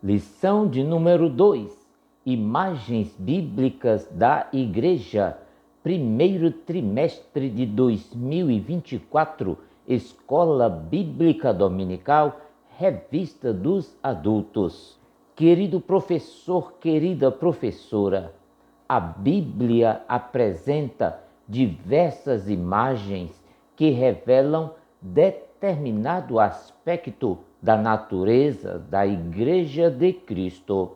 Lição de número 2: Imagens bíblicas da Igreja. Primeiro trimestre de 2024, Escola Bíblica Dominical, Revista dos Adultos. Querido professor, querida professora, a Bíblia apresenta diversas imagens que revelam determinado aspecto da natureza da Igreja de Cristo.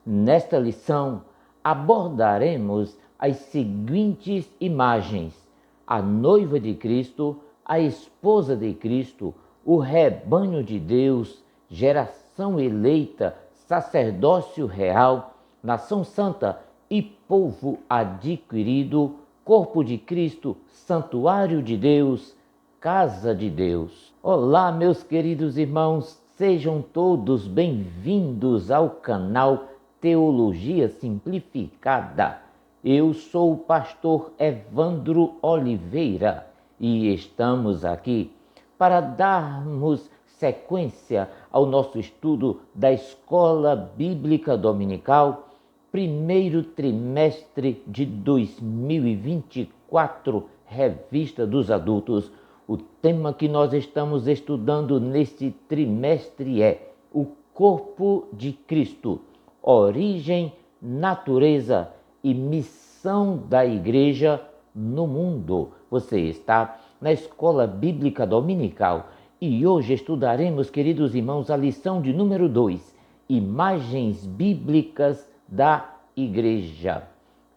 Nesta lição, abordaremos as seguintes imagens: a noiva de Cristo, a esposa de Cristo, o rebanho de Deus, geração eleita, sacerdócio real, nação santa e povo adquirido, corpo de Cristo, santuário de Deus, casa de Deus. Olá, meus queridos irmãos, sejam todos bem-vindos ao canal Teologia Simplificada. Eu sou o pastor Evandro Oliveira e estamos aqui para darmos sequência ao nosso estudo da Escola Bíblica Dominical, primeiro trimestre de 2024, Revista dos Adultos. O tema que nós estamos estudando neste trimestre é o corpo de Cristo, origem, natureza e missão da Igreja no mundo. Você está na Escola Bíblica Dominical e hoje estudaremos, queridos irmãos, a lição de número 2, Imagens Bíblicas da Igreja.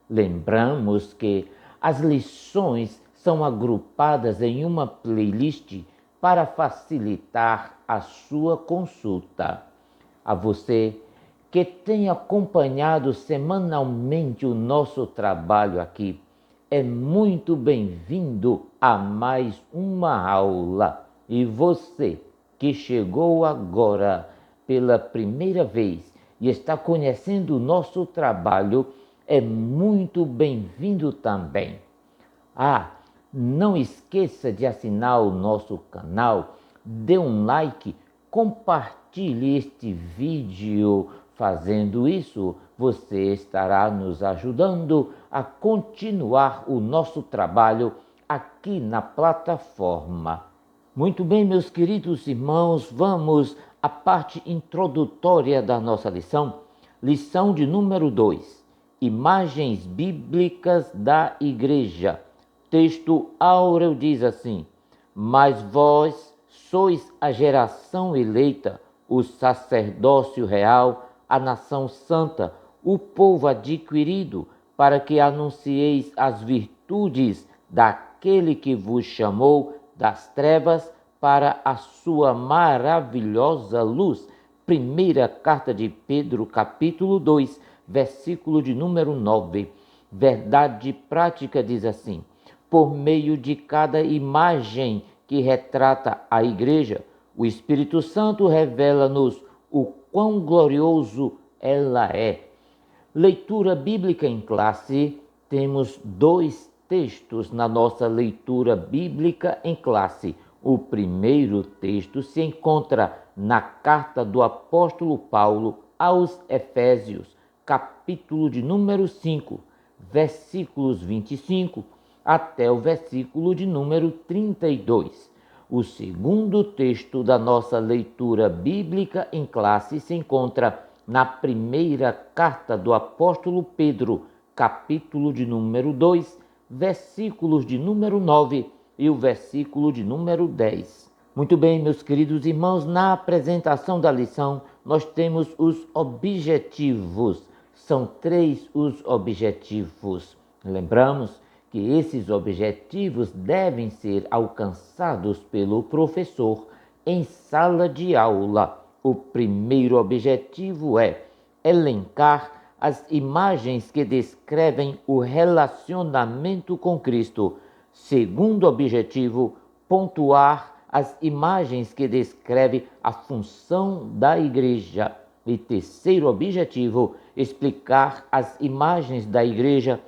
Lembramos que as lições são agrupadas em uma playlist para facilitar a sua consulta. A você que tem acompanhado semanalmente o nosso trabalho aqui, é muito bem-vindo a mais uma aula. E você que chegou agora pela primeira vez e está conhecendo o nosso trabalho, é muito bem-vindo também. Não esqueça de assinar o nosso canal, dê um like, compartilhe este vídeo. Fazendo isso, você estará nos ajudando a continuar o nosso trabalho aqui na plataforma. Muito bem, meus queridos irmãos, vamos à parte introdutória da nossa lição. Lição de número 2, Imagens Bíblicas da Igreja. Texto áureo diz assim: mas vós sois a geração eleita, o sacerdócio real, a nação santa, o povo adquirido, para que anuncieis as virtudes daquele que vos chamou das trevas para a sua maravilhosa luz. Primeira carta de Pedro, capítulo 2, versículo de número 9. Verdade prática diz assim: por meio de cada imagem que retrata a Igreja, o Espírito Santo revela-nos o quão glorioso ela é. Leitura bíblica em classe. Temos 2 textos na nossa leitura bíblica em classe. O primeiro texto se encontra na carta do apóstolo Paulo aos Efésios, capítulo de número 5, versículos 25 até o versículo de número 32. O segundo texto da nossa leitura bíblica em classe se encontra na primeira carta do apóstolo Pedro, capítulo de número 2, versículos de número 9 e o versículo de número 10. Muito bem, meus queridos irmãos, na apresentação da lição nós temos os objetivos. São 3 os objetivos. Lembramos que esses objetivos devem ser alcançados pelo professor em sala de aula. O primeiro objetivo é elencar as imagens que descrevem o relacionamento com Cristo. Segundo objetivo, pontuar as imagens que descrevem a função da Igreja. E terceiro objetivo, explicar as imagens da Igreja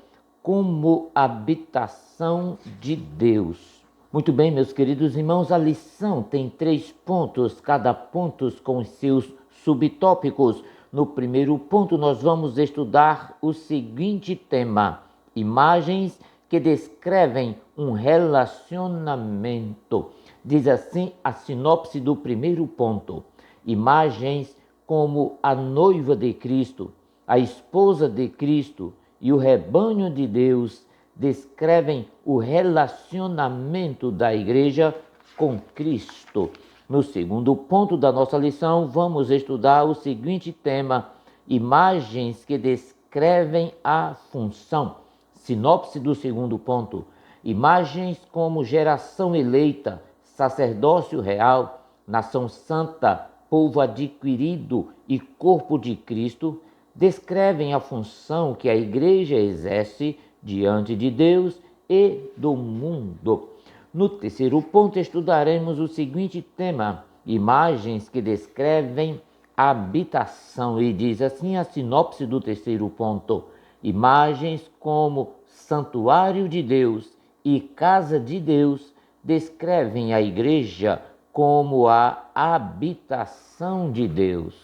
como habitação de Deus. Muito bem, meus queridos irmãos, a lição tem 3 pontos, cada ponto com os seus subtópicos. No primeiro ponto, nós vamos estudar o seguinte tema: imagens que descrevem um relacionamento. Diz assim a sinopse do primeiro ponto: imagens como a noiva de Cristo, a esposa de Cristo e o rebanho de Deus descrevem o relacionamento da igreja com Cristo. No segundo ponto da nossa lição, vamos estudar o seguinte tema: imagens que descrevem a função. Sinopse do segundo ponto: imagens como geração eleita, sacerdócio real, nação santa, povo adquirido e corpo de Cristo, descrevem a função que a igreja exerce diante de Deus e do mundo. No terceiro ponto, estudaremos o seguinte tema: imagens que descrevem a habitação. E diz assim a sinopse do terceiro ponto: imagens como santuário de Deus e casa de Deus descrevem a igreja como a habitação de Deus.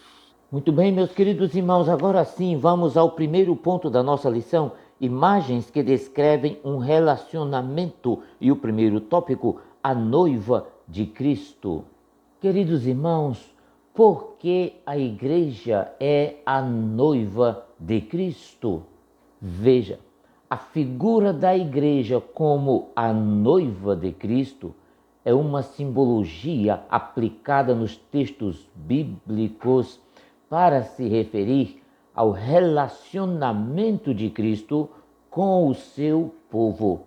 Muito bem, meus queridos irmãos, agora sim vamos ao primeiro ponto da nossa lição: imagens que descrevem um relacionamento. E o primeiro tópico: a noiva de Cristo. Queridos irmãos, por que a igreja é a noiva de Cristo? Veja, a figura da igreja como a noiva de Cristo é uma simbologia aplicada nos textos bíblicos para se referir ao relacionamento de Cristo com o seu povo.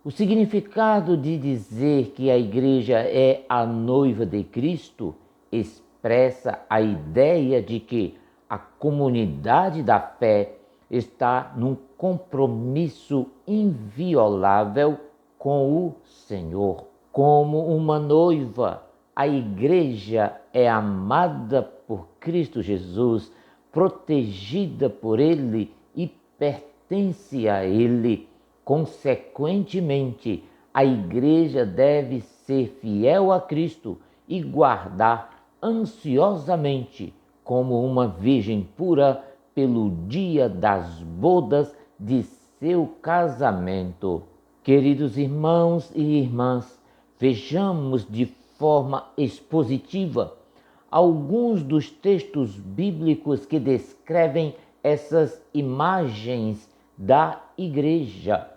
O significado de dizer que a igreja é a noiva de Cristo expressa a ideia de que a comunidade da fé está num compromisso inviolável com o Senhor. Como uma noiva, a igreja é amada por Cristo Jesus, protegida por Ele e pertence a Ele. Consequentemente, a igreja deve ser fiel a Cristo e guardar ansiosamente como uma virgem pura pelo dia das bodas de seu casamento. Queridos irmãos e irmãs, vejamos de forma expositiva alguns dos textos bíblicos que descrevem essas imagens da igreja.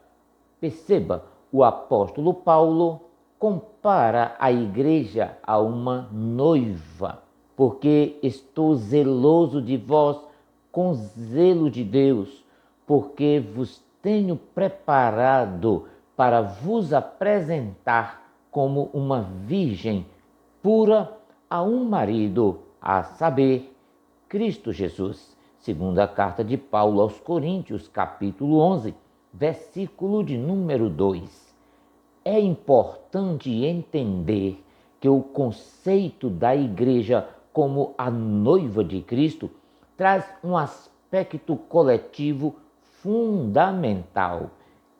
Perceba, o apóstolo Paulo compara a igreja a uma noiva, porque estou zeloso de vós com zelo de Deus, porque vos tenho preparado para vos apresentar como uma virgem pura a um marido, a saber, Cristo Jesus. Segunda carta de Paulo aos Coríntios, capítulo 11, versículo de número 2. É importante entender que o conceito da igreja como a noiva de Cristo traz um aspecto coletivo fundamental.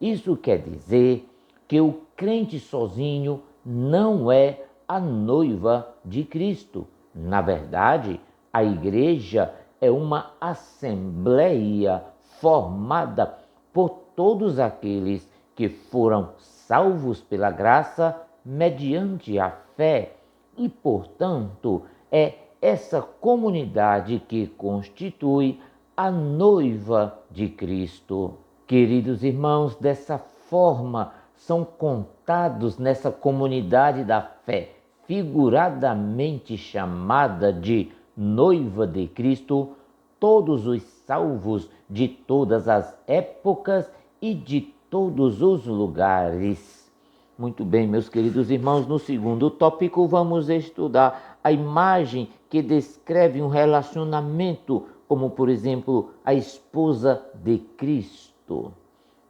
Isso quer dizer que o crente sozinho não é a noiva de Cristo. Na verdade, a igreja é uma assembleia formada por todos aqueles que foram salvos pela graça mediante a fé e, portanto, é essa comunidade que constitui a noiva de Cristo. Queridos irmãos, dessa forma são contados nessa comunidade da fé, figuradamente chamada de noiva de Cristo, todos os salvos de todas as épocas e de todos os lugares. Muito bem, meus queridos irmãos, no segundo tópico vamos estudar a imagem que descreve um relacionamento, como por exemplo a esposa de Cristo.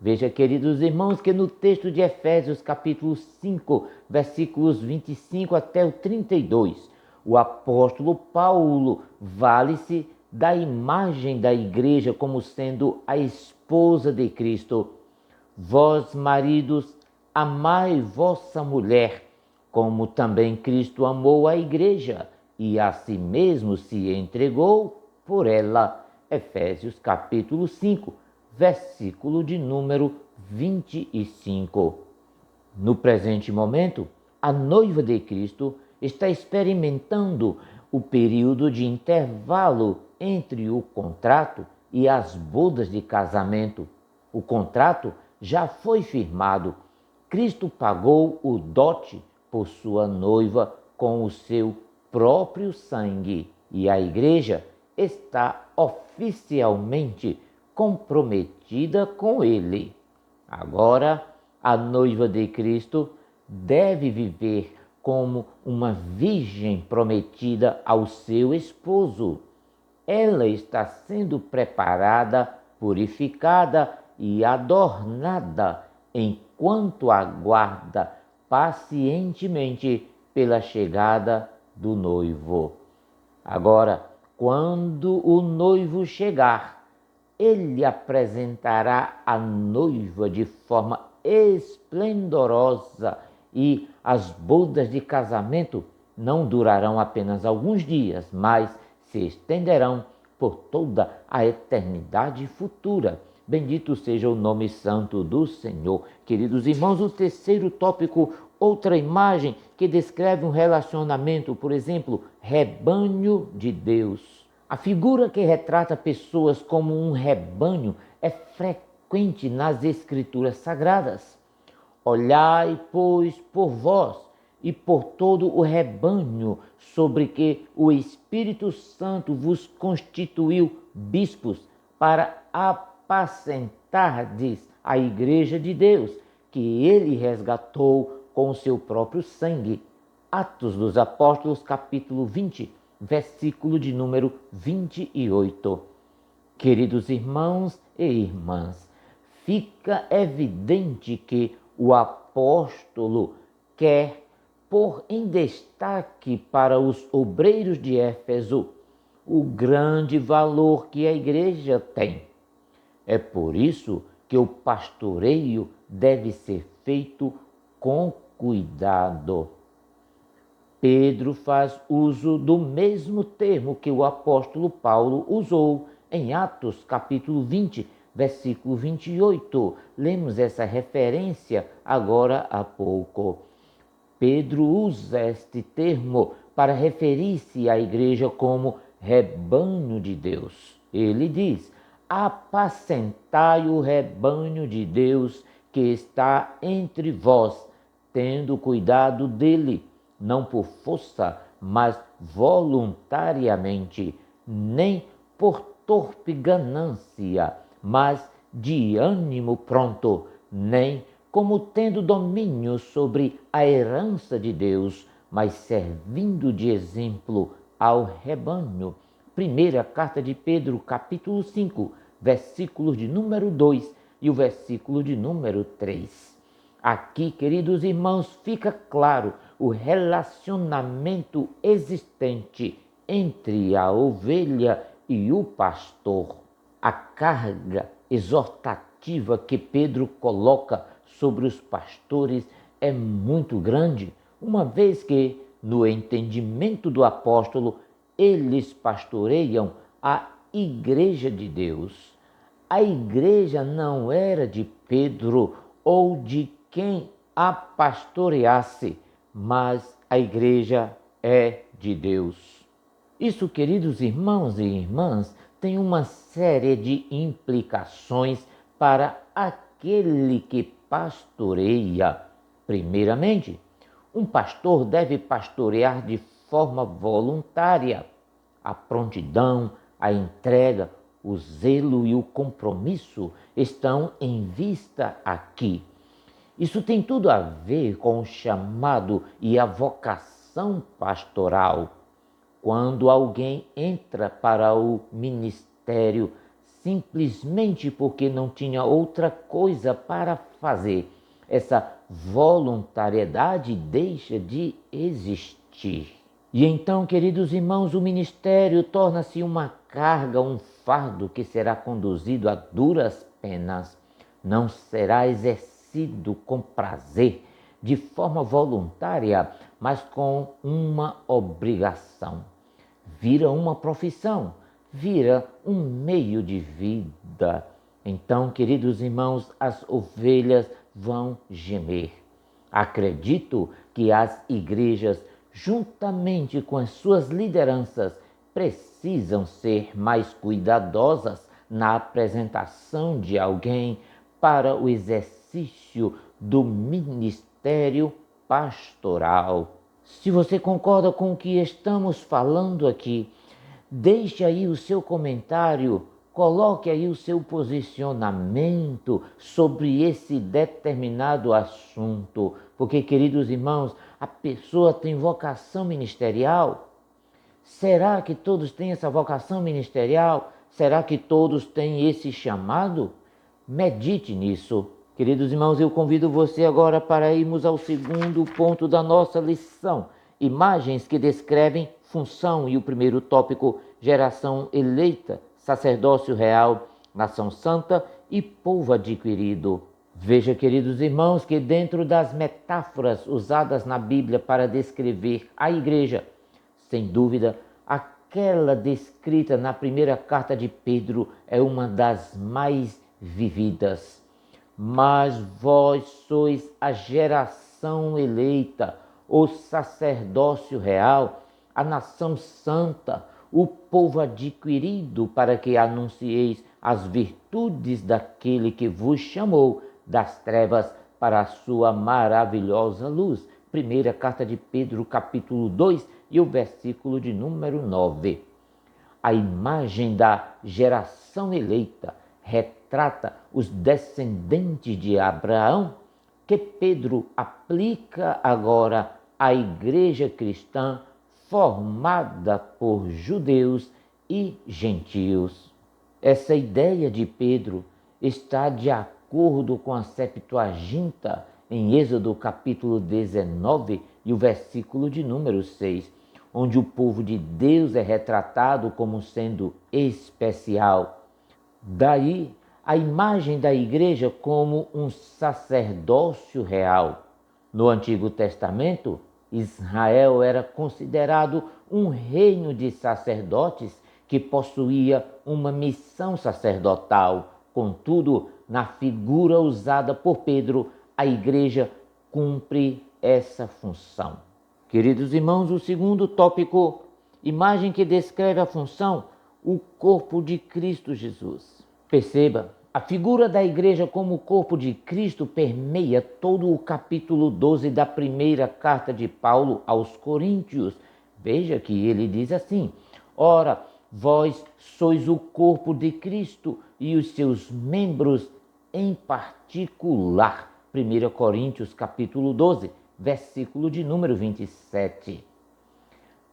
Veja, queridos irmãos, que no texto de Efésios capítulo 5, versículos 25 até o 32, o apóstolo Paulo vale-se da imagem da igreja como sendo a esposa de Cristo. Vós, maridos, amai vossa mulher, como também Cristo amou a igreja e a si mesmo se entregou por ela. Efésios capítulo 5, versículo de número 25. No presente momento, a noiva de Cristo está experimentando o período de intervalo entre o contrato e as bodas de casamento. O contrato já foi firmado. Cristo pagou o dote por sua noiva com o seu próprio sangue e a igreja está oficialmente comprometida com ele. Agora, a noiva de Cristo deve viver como uma virgem prometida ao seu esposo. Ela está sendo preparada, purificada e adornada enquanto aguarda pacientemente pela chegada do noivo. Agora, quando o noivo chegar, ele apresentará a noiva de forma esplendorosa e as bodas de casamento não durarão apenas alguns dias, mas se estenderão por toda a eternidade futura. Bendito seja o nome santo do Senhor. Queridos irmãos, o terceiro tópico, outra imagem que descreve um relacionamento, por exemplo, rebanho de Deus. A figura que retrata pessoas como um rebanho é frequente nas Escrituras Sagradas. Olhai, pois, por vós e por todo o rebanho sobre que o Espírito Santo vos constituiu bispos para apacentardes a igreja de Deus, que ele resgatou com o seu próprio sangue. Atos dos Apóstolos, capítulo 20, versículo de número 28. Queridos irmãos e irmãs, fica evidente que o apóstolo quer pôr em destaque para os obreiros de Éfeso o grande valor que a igreja tem. É por isso que o pastoreio deve ser feito com cuidado. Pedro faz uso do mesmo termo que o apóstolo Paulo usou em Atos capítulo 20, versículo 28. Lemos essa referência agora há pouco. Pedro usa este termo para referir-se à igreja como rebanho de Deus. Ele diz: apacentai o rebanho de Deus que está entre vós, tendo cuidado dele, não por força, mas voluntariamente, nem por torpe ganância, mas de ânimo pronto, nem como tendo domínio sobre a herança de Deus, mas servindo de exemplo ao rebanho. Primeira carta de Pedro, capítulo 5, versículos de número 2 e o versículo de número 3. Aqui, queridos irmãos, fica claro o relacionamento existente entre a ovelha e o pastor. A carga exortativa que Pedro coloca sobre os pastores é muito grande, uma vez que, no entendimento do apóstolo, eles pastoreiam a igreja de Deus. A igreja não era de Pedro ou de quem a pastoreasse, mas a igreja é de Deus. Isso, queridos irmãos e irmãs, tem uma série de implicações para aquele que pastoreia. Primeiramente, um pastor deve pastorear de forma voluntária. A prontidão, a entrega, o zelo e o compromisso estão em vista aqui. Isso tem tudo a ver com o chamado e a vocação pastoral. Quando alguém entra para o ministério simplesmente porque não tinha outra coisa para fazer, essa voluntariedade deixa de existir. E então, queridos irmãos, o ministério torna-se uma carga, um fardo que será conduzido a duras penas. Não será exercido com prazer, de forma voluntária, mas com uma obrigação. Vira uma profissão, vira um meio de vida. Então, queridos irmãos, as ovelhas vão gemer. Acredito que as igrejas, juntamente com as suas lideranças, precisam ser mais cuidadosas na apresentação de alguém para o exercício do ministério pastoral. Se você concorda com o que estamos falando aqui, deixe aí o seu comentário, coloque aí o seu posicionamento sobre esse determinado assunto. Porque, queridos irmãos, a pessoa tem vocação ministerial? Será que todos têm essa vocação ministerial? Será que todos têm esse chamado? Medite nisso. Queridos irmãos, eu convido você agora para irmos ao segundo ponto da nossa lição. Imagens que descrevem função, e o primeiro tópico, geração eleita, sacerdócio real, nação santa e povo adquirido. Veja, queridos irmãos, que dentro das metáforas usadas na Bíblia para descrever a igreja, sem dúvida, aquela descrita na primeira carta de Pedro é uma das mais vividas. Mas vós sois a geração eleita, o sacerdócio real, a nação santa, o povo adquirido, para que anuncieis as virtudes daquele que vos chamou das trevas para a sua maravilhosa luz. Primeira carta de Pedro, capítulo 2, e o versículo de número 9. A imagem da geração eleita retrata os descendentes de Abraão, que Pedro aplica agora à igreja cristã formada por judeus e gentios. Essa ideia de Pedro está de acordo com a Septuaginta em Êxodo capítulo 19 e o versículo de número 6, onde o povo de Deus é retratado como sendo especial. Daí a imagem da igreja como um sacerdócio real. No Antigo Testamento, Israel era considerado um reino de sacerdotes que possuía uma missão sacerdotal. Contudo, na figura usada por Pedro, a igreja cumpre essa função. Queridos irmãos, o segundo tópico, imagem que descreve a função, o corpo de Cristo Jesus. Perceba, a figura da igreja como o corpo de Cristo permeia todo o capítulo 12 da primeira carta de Paulo aos Coríntios. Veja que ele diz assim: ora, vós sois o corpo de Cristo e os seus membros em particular. 1 Coríntios capítulo 12, versículo de número 27.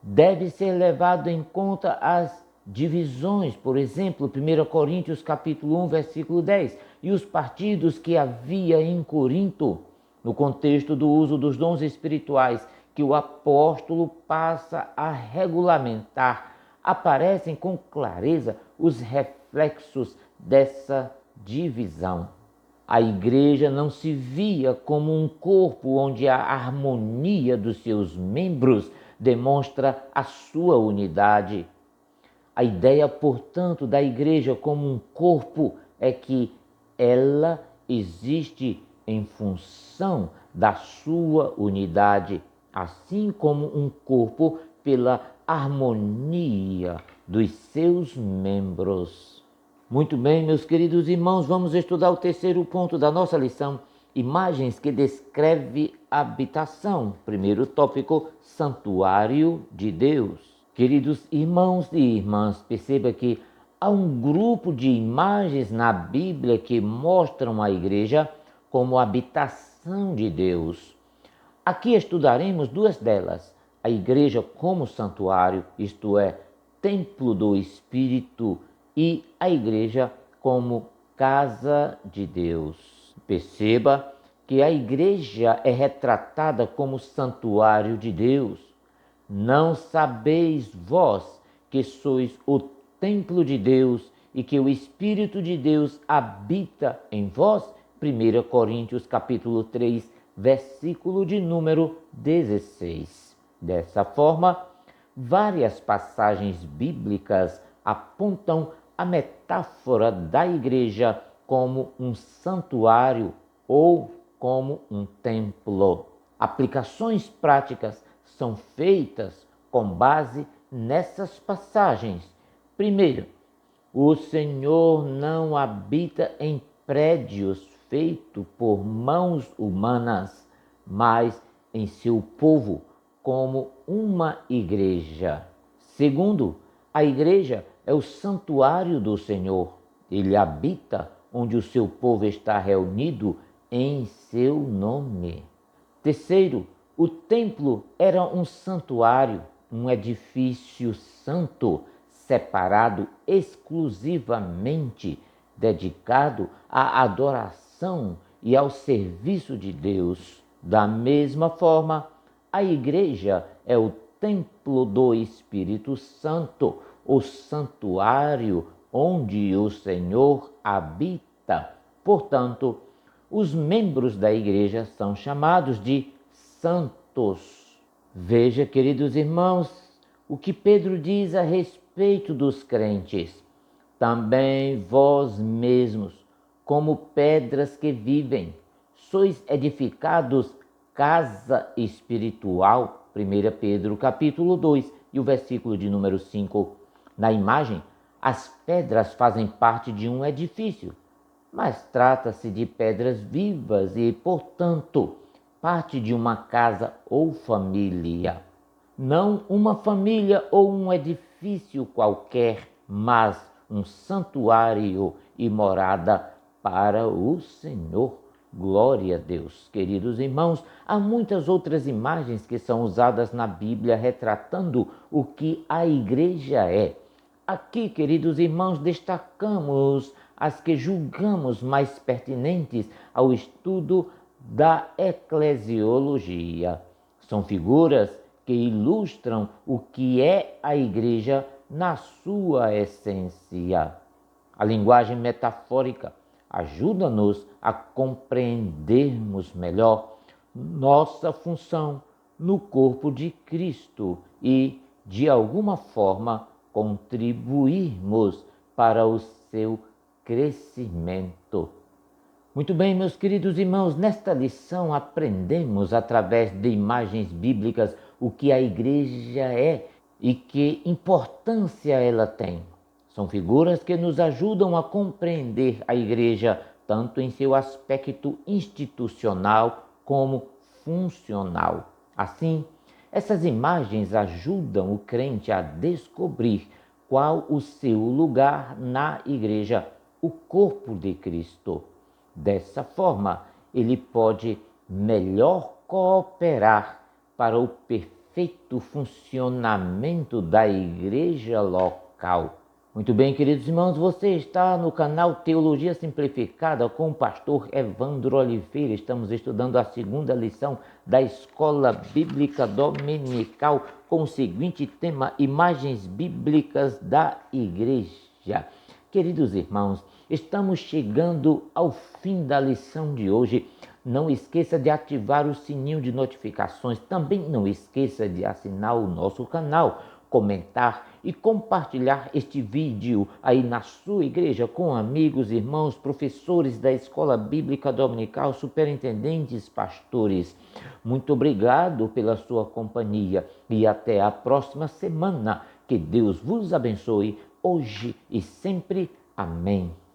Deve ser levado em conta as divisões, por exemplo, 1 Coríntios capítulo 1, versículo 10, e os partidos que havia em Corinto, no contexto do uso dos dons espirituais que o apóstolo passa a regulamentar, aparecem com clareza os reflexos dessa divisão. A igreja não se via como um corpo onde a harmonia dos seus membros demonstra a sua unidade. A ideia, portanto, da igreja como um corpo é que ela existe em função da sua unidade, assim como um corpo pela harmonia dos seus membros. Muito bem, meus queridos irmãos, vamos estudar o terceiro ponto da nossa lição, imagens que descreve habitação. Primeiro tópico, santuário de Deus. Queridos irmãos e irmãs, perceba que há um grupo de imagens na Bíblia que mostram a igreja como habitação de Deus. Aqui estudaremos duas delas, a igreja como santuário, isto é, templo do Espírito, e a igreja como casa de Deus. Perceba que a igreja é retratada como santuário de Deus. Não sabeis vós que sois o templo de Deus e que o Espírito de Deus habita em vós? 1 Coríntios capítulo 3, versículo de número 16. Dessa forma, várias passagens bíblicas apontam a metáfora da igreja como um santuário ou como um templo. Aplicações práticas são feitas com base nessas passagens. Primeiro, o Senhor não habita em prédios feitos por mãos humanas, mas em seu povo, como uma igreja. Segundo, a igreja é o santuário do Senhor. Ele habita onde o seu povo está reunido em seu nome. Terceiro, o templo era um santuário, um edifício santo, separado exclusivamente, dedicado à adoração e ao serviço de Deus. Da mesma forma, a igreja é o templo do Espírito Santo, o santuário onde o Senhor habita. Portanto, os membros da igreja são chamados de santos. Veja, queridos irmãos, o que Pedro diz a respeito dos crentes. Também vós mesmos, como pedras que vivem, sois edificados casa espiritual. 1 Pedro capítulo 2 e o versículo de número 5. Na imagem, as pedras fazem parte de um edifício, mas trata-se de pedras vivas e, portanto, parte de uma casa ou família. Não uma família ou um edifício qualquer, mas um santuário e morada para o Senhor. Glória a Deus. Queridos irmãos, há muitas outras imagens que são usadas na Bíblia retratando o que a igreja é. Aqui, queridos irmãos, destacamos as que julgamos mais pertinentes ao estudo da eclesiologia. São figuras que ilustram o que é a igreja na sua essência. A linguagem metafórica ajuda-nos a compreendermos melhor nossa função no corpo de Cristo e, de alguma forma, contribuirmos para o seu crescimento. Muito bem, meus queridos irmãos, nesta lição aprendemos através de imagens bíblicas o que a igreja é e que importância ela tem. São figuras que nos ajudam a compreender a igreja tanto em seu aspecto institucional como funcional. Assim, essas imagens ajudam o crente a descobrir qual o seu lugar na igreja, o corpo de Cristo. Dessa forma, ele pode melhor cooperar para o perfeito funcionamento da igreja local. Muito bem, queridos irmãos, você está no canal Teologia Simplificada com o pastor Evandro Oliveira. Estamos estudando a segunda lição da Escola Bíblica Dominical com o seguinte tema: Imagens Bíblicas da Igreja. Queridos irmãos, estamos chegando ao fim da lição de hoje. Não esqueça de ativar o sininho de notificações. Também não esqueça de assinar o nosso canal, comentar e compartilhar este vídeo aí na sua igreja com amigos, irmãos, professores da Escola Bíblica Dominical, superintendentes, pastores. Muito obrigado pela sua companhia e até a próxima semana. Que Deus vos abençoe hoje e sempre. Amém.